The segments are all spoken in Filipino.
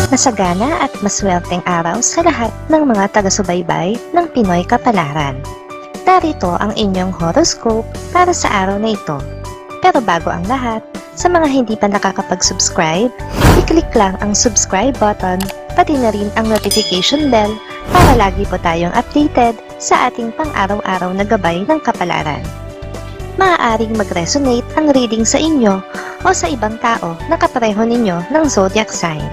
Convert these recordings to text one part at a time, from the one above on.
Masagana at maswerteng araw sa lahat ng mga taga-subaybay ng Pinoy Kapalaran. Narito ang inyong horoscope para sa araw na ito. Pero bago ang lahat, sa mga hindi pa nakakapag-subscribe, i-click lang ang subscribe button, pati na rin ang notification bell para lagi po tayong updated sa ating pang-araw-araw na gabay ng kapalaran. Maaaring mag-resonate ang reading sa inyo o sa ibang tao na kapareho ninyo ng zodiac sign.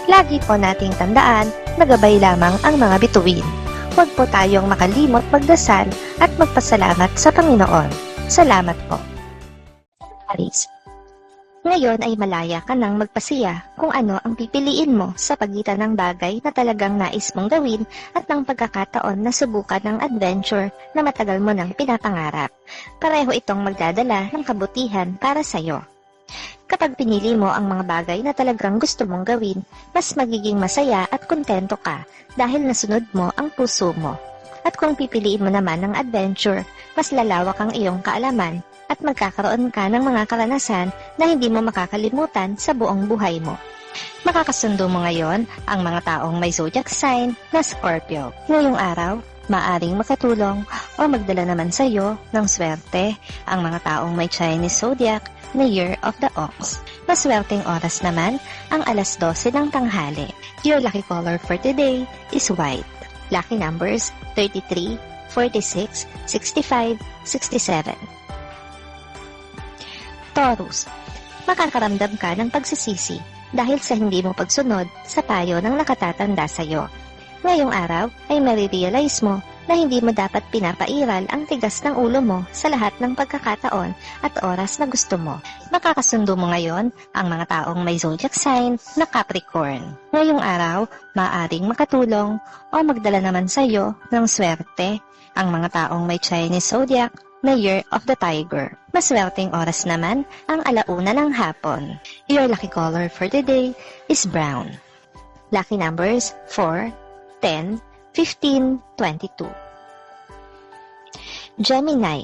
Lagi po nating tandaan na gabay lamang ang mga bituin. Huwag po tayong makalimot magdasal at magpasalamat sa Panginoon. Salamat po. Aries. Ngayon ay malaya ka nang magpasiya kung ano ang pipiliin mo sa pagitan ng bagay na talagang nais mong gawin at ng pagkakataon na subukan ng adventure na matagal mo nang pinapangarap. Pareho itong magdadala ng kabutihan para sa'yo. Kapag pinili mo ang mga bagay na talagang gusto mong gawin, mas magiging masaya at kontento ka dahil nasunod mo ang puso mo. At kung pipiliin mo naman ang adventure, mas lalawak ang iyong kaalaman at magkakaroon ka ng mga karanasan na hindi mo makakalimutan sa buong buhay mo. Makakasundo mo ngayon ang mga taong may zodiac sign na Scorpio. Ngayong araw, maaring makatulong o magdala naman sa iyo ng swerte ang mga taong may Chinese zodiac na Year of the Ox. Maswerteng oras naman ang alas 12 ng tanghali. Your lucky color for today is white. Lucky numbers 33, 46, 65, 67. Taurus. Makakaramdam ka ng pagsisisi dahil sa hindi mo pagsunod sa payo ng nakatatanda sa iyo. Ngayong araw ay marirealize mo na hindi mo dapat pinapairal ang tigas ng ulo mo sa lahat ng pagkakataon at oras na gusto mo. Makakasundo mo ngayon ang mga taong may zodiac sign na Capricorn. Ngayong araw, maaaring makatulong o magdala naman sa iyo ng swerte ang mga taong may Chinese zodiac na Year of the Tiger. Maswerteng oras naman ang alauna ng hapon. Your lucky color for today is brown. Lucky numbers 4, 10, 15, 22. Gemini.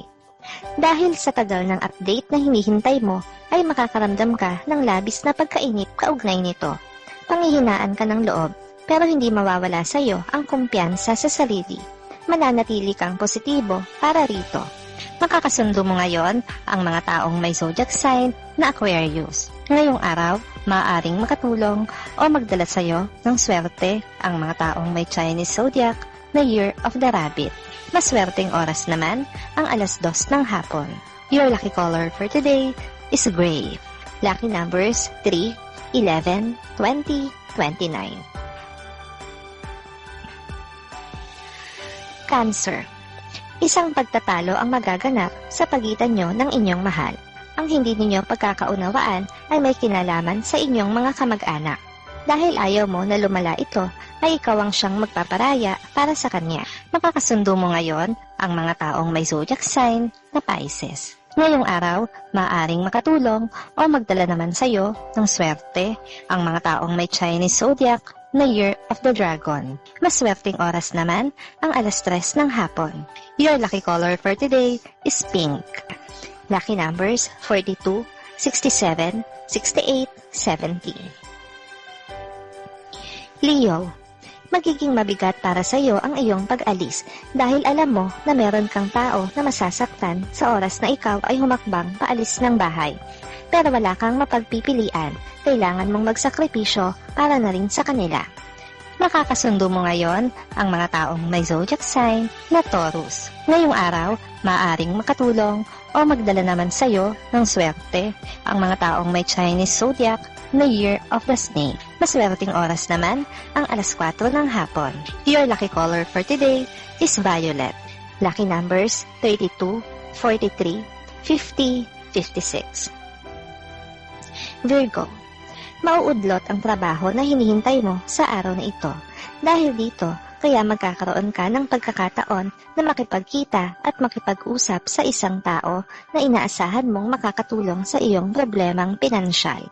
Dahil sa tagal ng update na hinihintay mo, ay makakaramdam ka ng labis na pagkainip kaugnay nito. Panghihinaan ka ng loob, pero hindi mawawala sa iyo ang kumpiyansa sa sarili. Mananatili kang positibo para rito. Makakasundo mo ngayon ang mga taong may zodiac sign na Aquarius. Ngayong araw, maaaring makatulong o magdala sa iyo ng swerte ang mga taong may Chinese zodiac na Year of the Rabbit. Maswerteng oras naman ang alas 2 ng hapon. Your lucky color for today is gray. Lucky numbers 3, 11, 20, 29. Cancer. Isang pagtatalo ang magaganap sa pagitan nyo ng inyong mahal. Ang hindi ninyo pagkakaunawaan ay may kinalaman sa inyong mga kamag-anak. Dahil ayaw mo na lumala ito, ay ikaw ang siyang magpaparaya para sa kanya. Makakasundo mo ngayon ang mga taong may zodiac sign na Pisces. Ngayong araw, maaaring makatulong o magdala naman sa iyo ng swerte ang mga taong may Chinese zodiac na Year of the Dragon. Maswerteng oras naman ang alas 3 ng hapon. Your lucky color for today is pink. Lucky numbers 42, 67, 68, 70. Leo. Magiging mabigat para sa iyo ang iyong pag-alis dahil alam mo na meron kang tao na masasaktan sa oras na ikaw ay humakbang paalis ng bahay. Pero wala kang mapagpipilian, kailangan mong magsakripisyo para na rin sa kanila. Makakasundo mo ngayon ang mga taong may zodiac sign na Taurus. Ngayong araw, maaaring makatulong o magdala naman sa iyo ng swerte ang mga taong may Chinese zodiac na Year of the Snake. Maswerteng oras naman ang alas 4 ng hapon. Your lucky color for today is violet. Lucky numbers 32, 43, 50, 56. Virgo. Mauudlot ang trabaho na hinihintay mo sa araw na ito. Dahil dito, kaya magkakaroon ka ng pagkakataon na makipagkita at makipag-usap sa isang tao na inaasahan mong makakatulong sa iyong problemang pinansyal.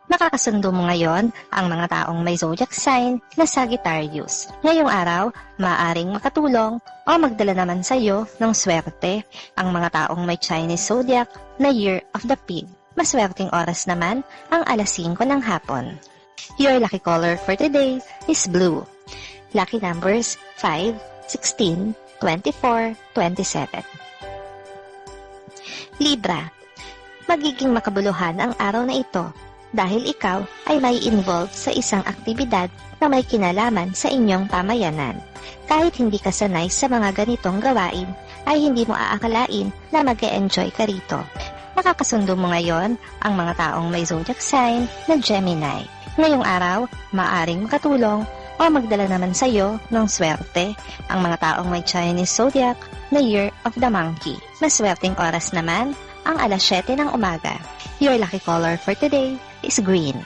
Makakasundo mo ngayon ang mga taong may zodiac sign na Sagittarius. Ngayong araw, maaaring makatulong o magdala naman sa iyo ng swerte ang mga taong may Chinese zodiac na Year of the Pig. Maswerteng oras naman ang alas 5 ng hapon. Your lucky color for today is blue. Lucky numbers 5, 16, 24, 27. Libra, magiging makabuluhan ang araw na ito dahil ikaw ay may involved sa isang aktibidad na may kinalaman sa inyong pamayanan. Kahit hindi ka sanay sa mga ganitong gawain, ay hindi mo aakalain na mag-e-enjoy ka rito. Makakasundo mo ngayon ang mga taong may zodiac sign na Gemini. Ngayong araw, maaring makatulong o magdala naman sa iyo ng swerte ang mga taong may Chinese zodiac na Year of the Monkey. Maswerteng oras naman ang alas 7 ng umaga. Your lucky color for today is green.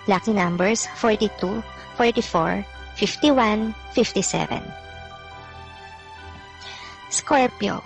Lucky numbers 42, 44, 51, 57. Scorpio,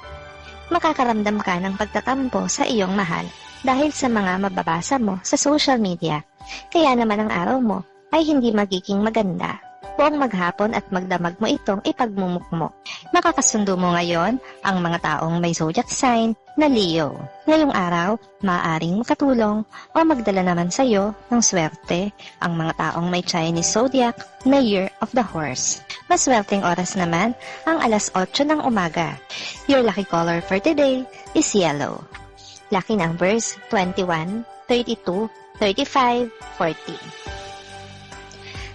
makakaramdam ka ng pagtatampo sa iyong mahal dahil sa mga mababasa mo sa social media. Kaya naman ang araw mo ay hindi magiging maganda. Buong maghapon at magdamag mo itong ipagmumukmo. Makakasundo mo ngayon ang mga taong may zodiac sign na Leo. Ngayong araw, maaaring makatulong o magdala naman sa iyo ng swerte ang mga taong may Chinese zodiac na Year of the Horse. Maswerteng oras naman ang alas 8 ng umaga. Your lucky color for today is yellow. Lucky numbers 21, 32, 35, 40.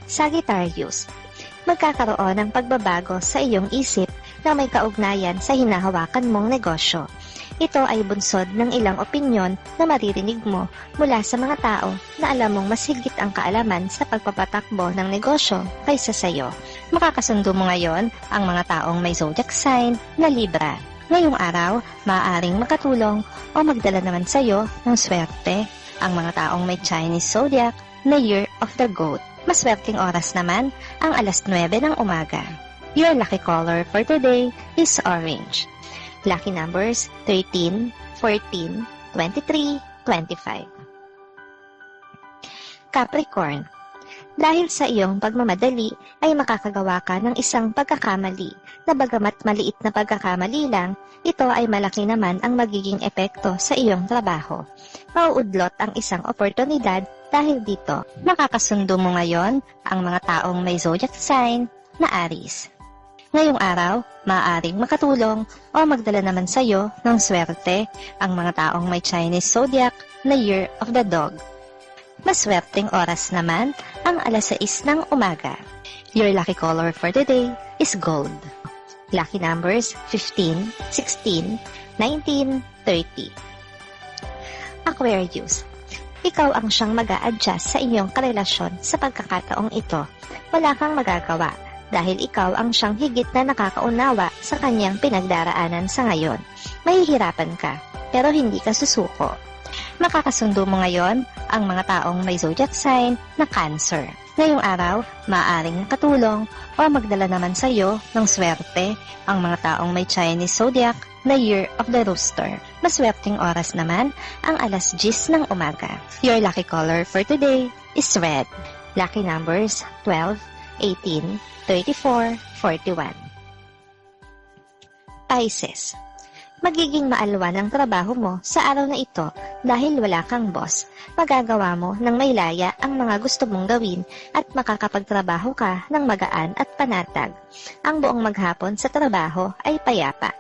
Sagittarius, magkakaroon ng pagbabago sa iyong isip na may kaugnayan sa hinahawakan mong negosyo. Ito ay bunsod ng ilang opinyon na maririnig mo mula sa mga tao na alam mong mas higit ang kaalaman sa pagpapatakbo ng negosyo kaysa sa iyo. Makakasundo mo ngayon ang mga taong may zodiac sign na Libra. Ngayong araw, maaaring makatulong o magdala naman sa iyo ng swerte ang mga taong may Chinese zodiac na Year of the Goat. Maswerteng oras naman ang alas 9 ng umaga. Your lucky color for today is orange. Lucky numbers 13, 14, 23, 25. Capricorn, dahil sa iyong pagmamadali ay makakagawa ka ng isang pagkakamali na bagamat maliit na pagkakamali lang, ito ay malaki naman ang magiging epekto sa iyong trabaho. Mauudlot ang isang oportunidad dahil dito. Makakasundo mo ngayon ang mga taong may zodiac sign na Aries. Ngayong araw, maaaring makatulong o magdala naman sa iyo ng swerte ang mga taong may Chinese zodiac na Year of the Dog. Maswerteng oras naman ang alas 6 ng umaga. Your lucky color for today is gold. Lucky numbers 15, 16, 19, 30. Aquarius, ikaw ang siyang mag-a-adjust sa inyong karelasyon sa pagkakataong ito. Wala kang magagawa dahil ikaw ang siyang higit na nakakaunawa sa kanyang pinagdaraanan sa ngayon. Mahihirapan ka, pero hindi ka susuko. Makakasundo mo ngayon ang mga taong may zodiac sign na Cancer. Ngayong araw, maaaring nakatulong o magdala naman sa iyo ng swerte ang mga taong may Chinese zodiac na Year of the Rooster. Maswerteng oras naman ang alas 10 ng umaga. Your lucky color for today is red. Lucky numbers 12, 18, 34, 41. Pisces, magiging maalwan ang trabaho mo sa araw na ito dahil wala kang boss. Magagawa mo ng may laya ang mga gusto mong gawin at makakapagtrabaho ka ng magaan at panatag. Ang buong maghapon sa trabaho ay payapa.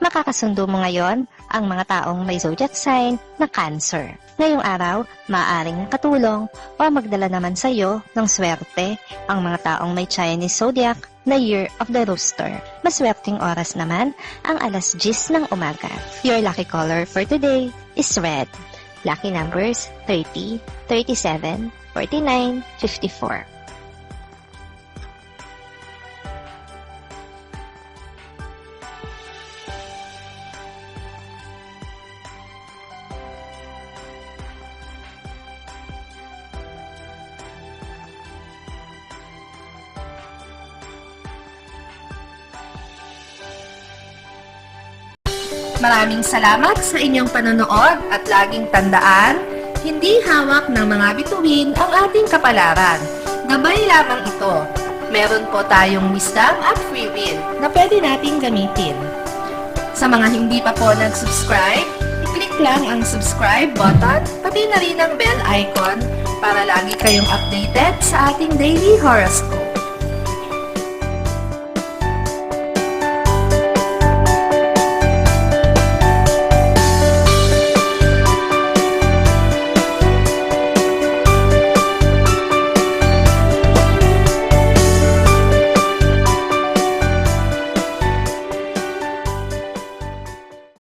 Makakasundo mo ngayon ang mga taong may zodiac sign na Cancer. Ngayong araw, maaaring katulong o magdala naman sa iyo ng swerte ang mga taong may Chinese zodiac na Year of the Rooster. Maswerteng oras naman ang alas 10 ng umaga. Your lucky color for today is red. Lucky numbers 30, 37, 49, 54. Maraming salamat sa inyong panonood at laging tandaan, hindi hawak ng mga bituin ang ating kapalaran. Gabay lamang ito. Meron po tayong wisdom at free will na pwede nating gamitin. Sa mga hindi pa po nag-subscribe, i-click lang ang subscribe button, pati na rin ang bell icon para lagi kayong updated sa ating daily horoscope.